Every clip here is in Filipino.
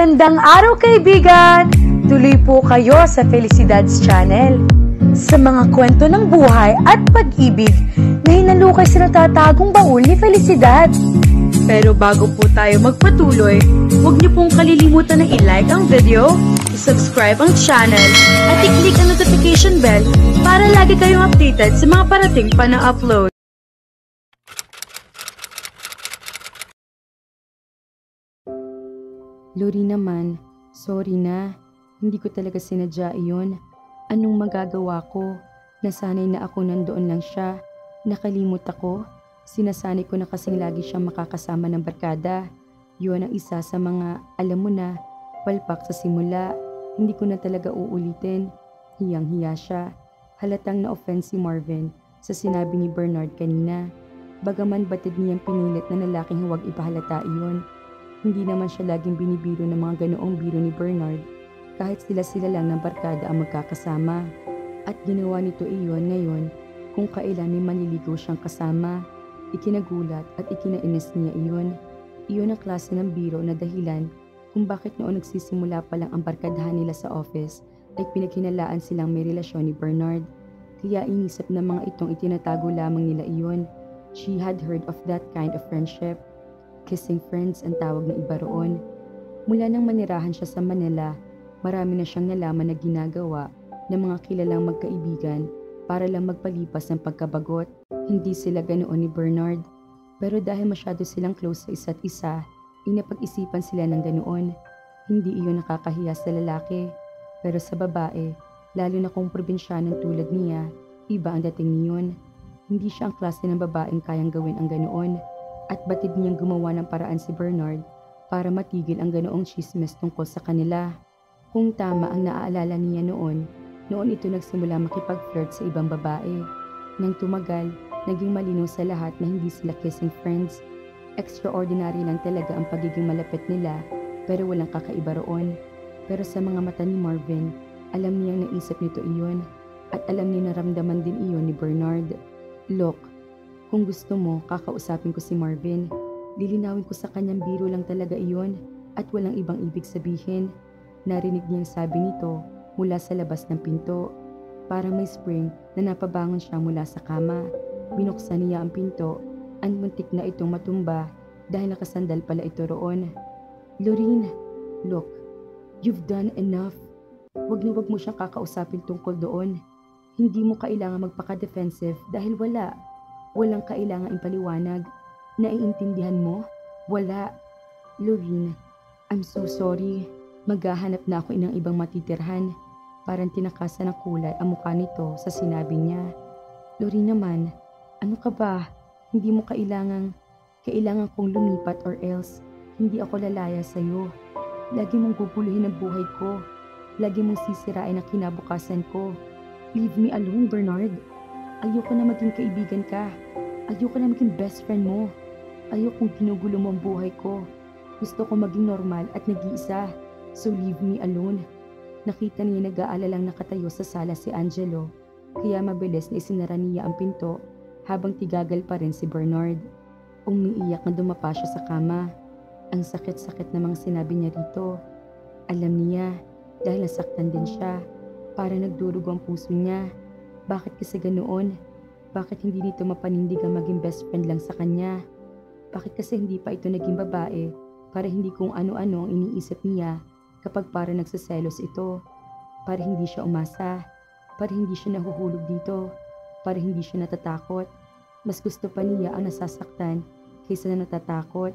Magandang araw kaibigan! Tuloy po kayo sa Felicidad's Channel. Sa mga kwento ng buhay at pag-ibig na hinalukay sa natatagong baul ni Felicidad. Pero bago po tayo magpatuloy, huwag niyo pong kalilimutan na i-like ang video, i-subscribe ang channel, at i-click ang notification bell para lagi kayong updated sa mga parating pa na upload. Lori naman, sorry na. Hindi ko talaga sinadya iyon. Anong magagawa ko? Nasanay na ako nandoon lang siya. Nakalimot ako. Sinasanay ko na kasing lagi siyang makakasama ng barkada. Yun ang isa sa mga, alam mo na, palpak sa simula. Hindi ko na talaga uulitin. Hiyang-hiya siya. Halatang na-offend si Marvin sa sinabi ni Bernard kanina. Bagaman batid niyang pinilit na lalaking huwag ipahalata iyon. Hindi naman siya laging binibiro ng mga ganoong biro ni Bernard kahit sila lang ng barkada ang magkakasama. At ginawa nito iyon ngayon kung kailan may manliligaw siyang kasama. Ikinagulat at ikinainis niya iyon. Iyon ang klase ng biro na dahilan kung bakit noon nagsisimula pa lang ang barkadahan nila sa office ay pinaghinalaan silang may relasyon ni Bernard. Kaya inisip ng mga itong itinatago lamang nila iyon. She had heard of that kind of friendship. Kissing friends ang tawag na iba roon. Mula nang manirahan siya sa Manila, marami na siyang nalaman na ginagawa ng mga kilalang magkaibigan para lang magpalipas ng pagkabagot. Hindi sila ganoon ni Bernard. Pero dahil masyado silang close sa isa't isa, inapag-isipan sila ng ganoon. Hindi iyon nakakahiya sa lalaki. Pero sa babae, lalo na kung probinsyanong tulad niya, iba ang dating niyon. Hindi siya ang klase ng babaeng kayang gawin ang ganoon. At batid niyang gumawa ng paraan si Bernard para matigil ang ganoong chismes tungkol sa kanila. Kung tama ang naaalala niya noon ito nagsimula makipag-flirt sa ibang babae. Nang tumagal, naging malinaw sa lahat na hindi sila kissing friends. Extraordinary lang talaga ang pagiging malapit nila pero walang kakaiba roon. Pero sa mga mata ni Marvin, alam niyang naisip nito iyon at alam niya naramdaman din iyon ni Bernard. Look, kung gusto mo, kakausapin ko si Marvin. Lilinawin ko sa kanyang biro lang talaga iyon at walang ibang ibig sabihin. Narinig niyang sabi nito mula sa labas ng pinto. Parang may spring na napabangon siya mula sa kama. Binuksan niya ang pinto at muntik na itong matumba dahil nakasandal pala ito roon. Lorene, look, you've done enough. Wag na wag mo siyang kakausapin tungkol doon. Hindi mo kailangan magpaka-defensive dahil walang kailangan ipaliwanag. Naiintindihan mo? Wala. Lorene, I'm so sorry. Maghahanap na ako ng ibang matitirhan. Parang tinakasan ng kulay ang mukha nito sa sinabi niya. Lorene naman, ano ka ba? Hindi mo kailangan kong lumipat or else hindi ako lalaya sa'yo. Lagi mong guguluhin ang buhay ko. Lagi mong sisirain ang kinabukasan ko. Leave me alone, Bernard. Ayoko na maging kaibigan ka. Ayoko na maging best friend mo. Ayokong ginugulo mo ang buhay ko. Gusto ko maging normal at nag-iisa. So leave me alone. Nakita niya nag-aalalang nakatayo sa sala si Angelo. Kaya mabilis na isinara niya ang pinto habang tigagal pa rin si Bernard. Umiiyak na dumapa siya sa kama. Ang sakit-sakit namang sinabi niya rito. Alam niya dahil nasaktan din siya. Para nagdurugo ang puso niya. Bakit kasi ganoon? Bakit hindi nito mapanindig ang maging best friend lang sa kanya? Bakit kasi hindi pa ito naging babae para hindi kung ano-ano ang iniisip niya kapag para nagsaselos ito? Para hindi siya umasa, para hindi siya nahuhulog dito, para hindi siya natatakot. Mas gusto pa niya ang nasasaktan kaysa na natatakot.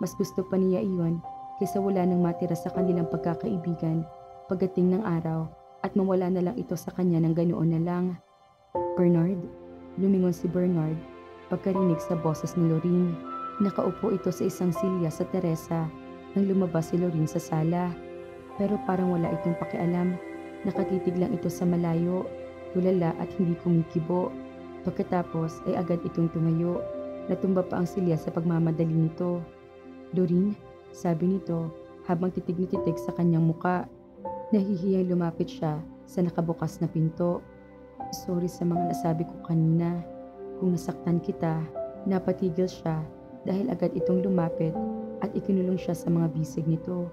Mas gusto pa niya iyon kaysa wala nang matira sa kanilang pagkakaibigan pagdating ng araw at mawala na lang ito sa kanya ng ganoon na lang. Bernard? Lumingon si Bernard pagkarinig sa boses ni Lorene. Nakaupo ito sa isang silya sa Teresa nang lumabas si Lorene sa sala. Pero parang wala itong pakialam. Nakatitig lang ito sa malayo, tulala at hindi kumikibo. Pagkatapos ay agad itong tumayo. Natumba pa ang silya sa pagmamadali nito. Lorene, sabi nito habang titig na titig sa kanyang muka. Nahihiyang lumapit siya sa nakabukas na pinto. Sorry sa mga nasabi ko kanina. Kung nasaktan kita, napatigil siya dahil agad itong lumapit at ikinulong siya sa mga bisig nito.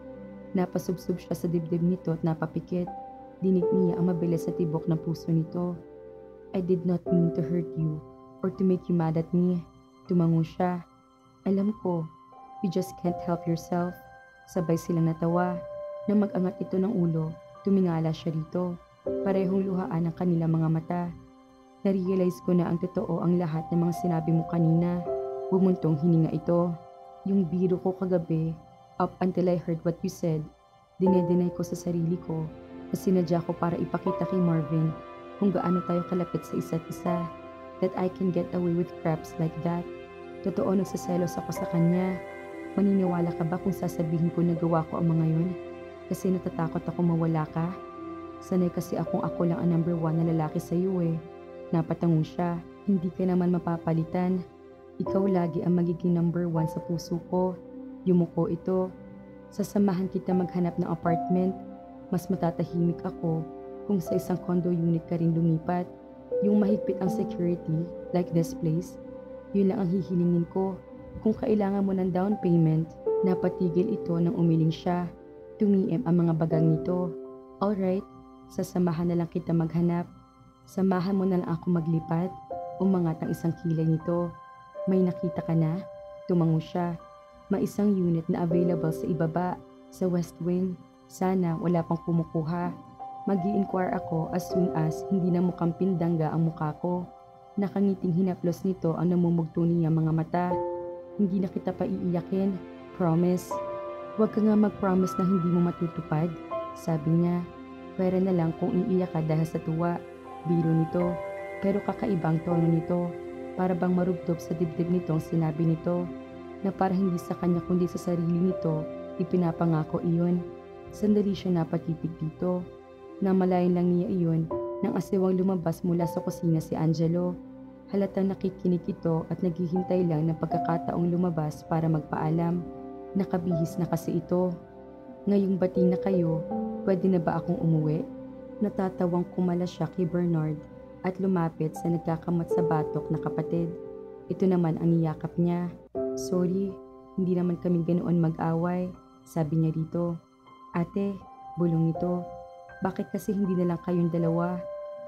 Napasubsob siya sa dibdib nito at napapikit. Dinig niya ang mabilis sa tibok ng puso nito. I did not mean to hurt you or to make you mad at me. Tumango siya. Alam ko, you just can't help yourself. Sabay silang natawa. Nang mag-angat ito ng ulo, tumingala siya rito. Parehong luhaan ang kanilang mga mata. Narealize ko na ang totoo ang lahat ng mga sinabi mo kanina. Bumuntong hininga ito. Yung biro ko kagabi, up until I heard what you said, dinedenay ko sa sarili ko na sinadya ko para ipakita kay Marvin kung gaano tayo kalapit sa isa't isa, that I can get away with craps like that. Totoo nagsaselos ako sa kanya. Maniniwala ka ba kung sasabihin ko na gawa ko ang mga yun? Kasi natatakot ako mawala ka. Sanay kasi ako lang ang number 1 na lalaki sa iyo eh. Napatango siya. Hindi ka naman mapapalitan. Ikaw lagi ang magiging number 1 sa puso ko. Yumuko ito. Sasamahan kita maghanap ng apartment. Mas matatahimik ako kung sa isang condo unit ka rin lumipat. Yung mahigpit ang security, like this place. Yun lang ang hihilingin ko. Kung kailangan mo ng down payment, napatigil ito nang umiling siya. Tumiim ang mga bagang nito. Alright, sasamahan na lang kita maghanap. Samahan mo na lang ako maglipat. Umangat ang isang kilay nito. May nakita ka na? Tumango siya. May isang unit na available sa ibaba, sa West Wing. Sana wala pang kumukuha. Mag-i-inquire ako as soon as hindi na mukhang pindangga ang mukha ko. Nakangiting hinaplos nito ang namumugto niya mga mata. Hindi na kita pa iiyakin. Promise. Huwag ka nga mag-promise na hindi mo matutupad. Sabi niya. Pwera na lang kung iiyak ka dahil sa tuwa. Biro nito. Pero kakaibang tono nito. Para bang marubdob sa dibdib nitong sinabi nito. Na para hindi sa kanya kundi sa sarili nito, ipinapangako iyon. Sandali siya napatitig dito. Namalayan lang niya iyon nang asiwang lumabas mula sa kusina si Angelo. Halatang nakikinig ito at naghihintay lang ng pagkakataong lumabas para magpaalam. Nakabihis na kasi ito. Ngayong bating na kayo, pwede na ba akong umuwi? Natatawang kumala siya kay Bernard at lumapit sa nagkakamot sa batok na kapatid. Ito naman ang niyakap niya. Sorry, hindi naman kami ganoon mag-away, sabi niya rito. Ate, bulong nito. Bakit kasi hindi na lang kayong dalawa?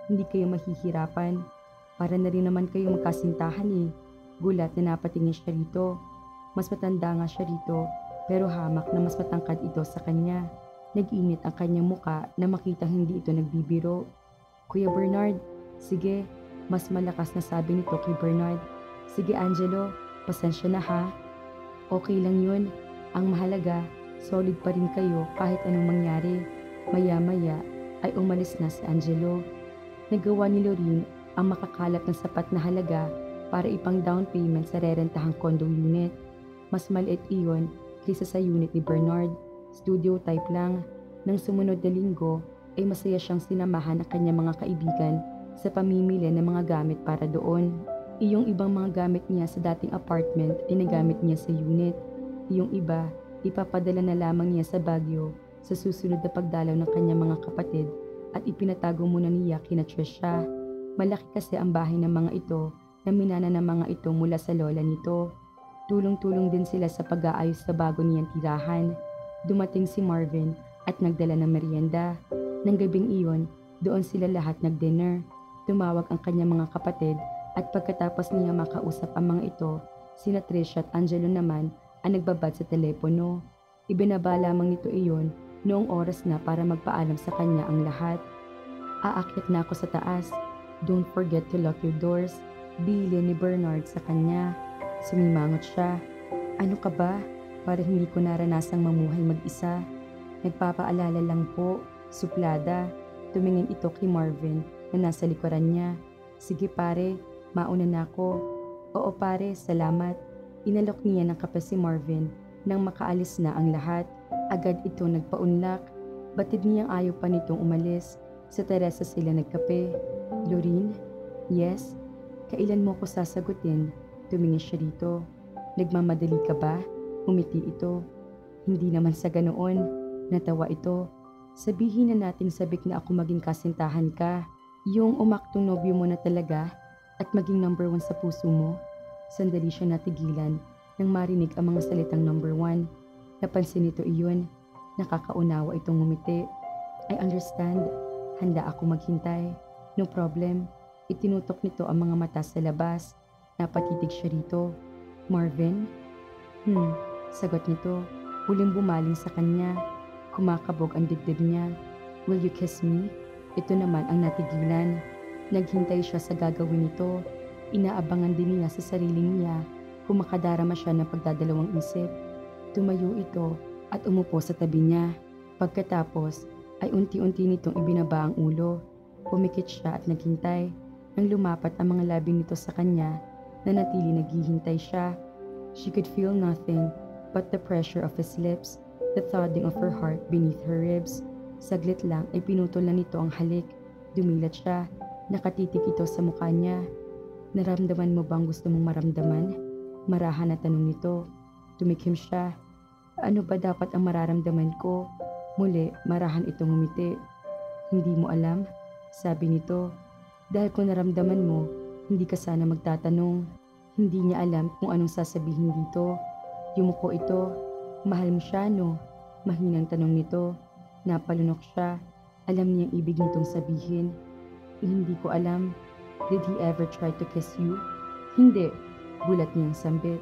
Hindi kayo mahihirapan. Para na rin naman kayong magkasintahan eh. Gulat na napatingin siya rito. Mas matanda nga siya rito, pero hamak na mas matangkad ito sa kanya. Nag-init ang kanyang muka na makita hindi ito nagbibiro. Kuya Bernard, sige, mas malakas na sabi nito kay Bernard. Sige Angelo, pasensya na ha. Okay lang yun. Ang mahalaga, solid pa rin kayo kahit anong mangyari. Maya-maya ay umalis na si Angelo. Nagawa ni Lorene ang makakalap ng sapat na halaga para ipang down payment sa rerentahang condo unit. Mas maliit iyon kaysa sa unit ni Bernard. Studio type lang. Nang sumunod na linggo ay masaya siyang sinamahan ang kanyang mga kaibigan sa pamimili ng mga gamit para doon. Iyong ibang mga gamit niya sa dating apartment ay nagamit niya sa unit. Iyong iba, ipapadala na lamang niya sa Baguio sa susunod na pagdalaw ng kanyang mga kapatid at ipinatago muna niya kina Trisha. Malaki kasi ang bahay ng mga ito na minana ng mga ito mula sa lola nito. Tulong-tulong din sila sa pag-aayos sa bago niyang tirahan. Dumating si Marvin at nagdala ng merienda. Nang gabing iyon, doon sila lahat nag-dinner. Tumawag ang kanyang mga kapatid at pagkatapos niya makausap ang mga ito, sina Trisha at Angelo naman ang nagbabad sa telepono. Ibinaba lamang nito iyon noong oras na para magpaalam sa kanya ang lahat. Aakyat na ako sa taas. Don't forget to lock your doors. Bilin ni Bernard sa kanya. Sumimangot siya. Ano ka ba? Para hindi ko naranasang mamuhay mag-isa. Nagpapaalala lang po. Suplada. Tumingin ito kay Marvin na nasa likuran niya. Sige pare, mauna na ako. Oo pare, salamat. Inalok niya ng kape si Marvin nang makaalis na ang lahat. Agad ito nagpaunlak. Batid niyang ayaw pa nitong umalis. Sa terasa sila nagkape. Lorene? Yes? Kailan mo ko sasagutin? Tumingin siya rito. Nagmamadali ka ba? Umiti ito. Hindi naman sa ganoon. Natawa ito. Sabihin na nating sabik na ako maging kasintahan ka. Yung umaktong nobyo mo na talaga at maging number 1 sa puso mo. Sandali siya natigilan nang marinig ang mga salitang number 1. Napansin nito iyon. Nakakaunawa itong ngumiti. I understand. Handa ako maghintay. No problem. Itinutok nito ang mga mata sa labas. Napatitig siya rito. Marvin? Sagot nito. Huling bumaling sa kanya. Kumakabog ang dibdib niya. Will you kiss me? Ito naman ang natigilan. Naghintay siya sa gagawin nito. Inaabangan din niya sa sariling niya kung makadarama siya ng pagdadalawang isip. Tumayo ito at umupo sa tabi niya. Pagkatapos ay unti-unti nitong ibinaba ang ulo. Pumikit siya at naghintay. Nang lumapat ang mga labi nito sa kanya, nanatili naghihintay siya. She could feel nothing but the pressure of his lips, the thudding of her heart beneath her ribs. Saglit lang ay pinutol na nito ang halik. Dumilat siya. Nakatitig ito sa mukha niya. Naramdaman mo bang gusto mong maramdaman? Marahan na tanong nito. Tumikim siya. Ano ba dapat ang mararamdaman ko? Muli, marahan itong ngumiti. Hindi mo alam? Sabi nito. Dahil kung naramdaman mo, hindi ka sana magtatanong. Hindi niya alam kung anong sasabihin dito. Yumuko ito. Mahal mo siya, no? Mahinang tanong nito. Napalunok siya. Alam niyang ibig nitong sabihin. Hindi ko alam. Did he ever try to kiss you? Hindi. Gulat niyang sambit.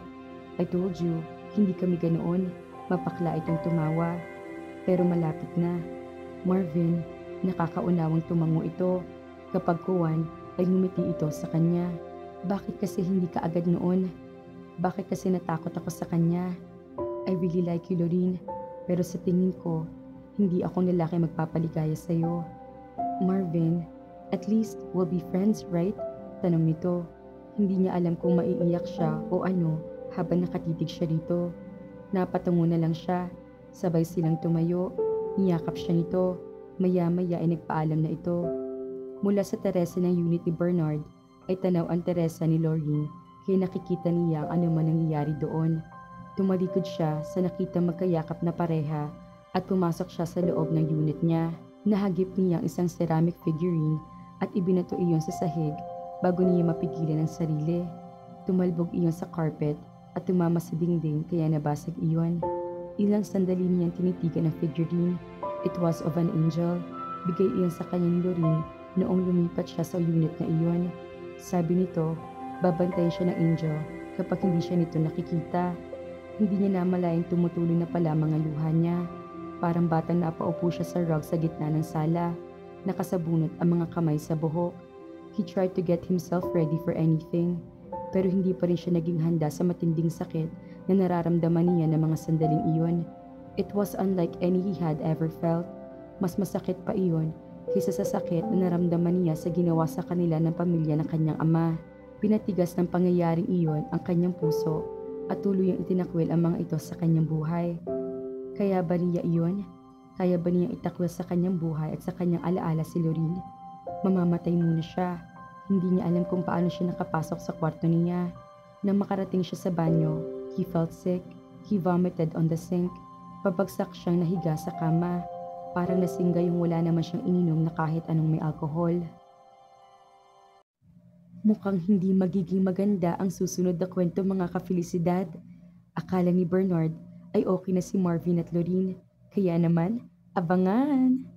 I told you, hindi kami ganoon. Mapakla itong tumawa. Pero malapit na. Marvin, nakakaunawang tumango ito. Kapag kuwan, ay ngumiti ito sa kanya. Bakit kasi hindi ka agad noon? Bakit kasi natakot ako sa kanya? I really like you, Lorene. Pero sa tingin ko, hindi ako lalaki magpapaligaya sa'yo. Marvin, at least we'll be friends, right? Tanong nito. Hindi niya alam kung maiiyak siya o ano habang nakatitig siya rito. Napatungo na lang siya. Sabay silang tumayo. Niyakap siya nito. Maya-maya ay nagpaalam na ito. Mula sa teresa ng unit ni Bernard ay tanaw ang teresa ni Lorene kaya nakikita niya ang anuman nangyayari doon. Tumalikod siya sa nakita magkayakap na pareha at pumasok siya sa loob ng unit niya. Nahagip niya ang isang ceramic figurine at ibinato iyon sa sahig bago niya mapigilan ang sarili. Tumalbog iyon sa carpet at tumama sa dingding kaya nabasag iyon. Ilang sandali niyang tinitigan ang figurine. It was of an angel. Bigay iyon sa kanya ni Lorene noong lumipat siya sa unit na iyon. Sabi nito, babantayan siya ng angel kapag hindi siya nito nakikita. Hindi niya namalayang tumutuloy na pala mga luha niya. Parang batang napaupo siya sa rug sa gitna ng sala. Nakasabunot ang mga kamay sa buhok. He tried to get himself ready for anything. Pero hindi pa rin siya naging handa sa matinding sakit na nararamdaman niya ng mga sandaling iyon. It was unlike any he had ever felt. Mas masakit pa iyon kaysa sa sakit na naramdaman niya sa ginawa sa kanila ng pamilya ng kanyang ama. Pinatigas ng pangyayaring iyon ang kanyang puso at tuluyang itinakwil ang mga ito sa kanyang buhay. Kaya ba niya iyon? Kaya ba niyang itakwil sa kanyang buhay at sa kanyang alaala si Lorene? Mamamatay muna siya. Hindi niya alam kung paano siya nakapasok sa kwarto niya. Nang makarating siya sa banyo, he felt sick. He vomited on the sink. Pabagsak siyang nahiga sa kama. Parang lasingga yung wala naman siyang ininom na kahit anong may alkohol. Mukhang hindi magiging maganda ang susunod na kwento mga ka-Felicidad. Akala ni Bernard ay okay na si Marvin at Lorene. Kaya naman, abangan!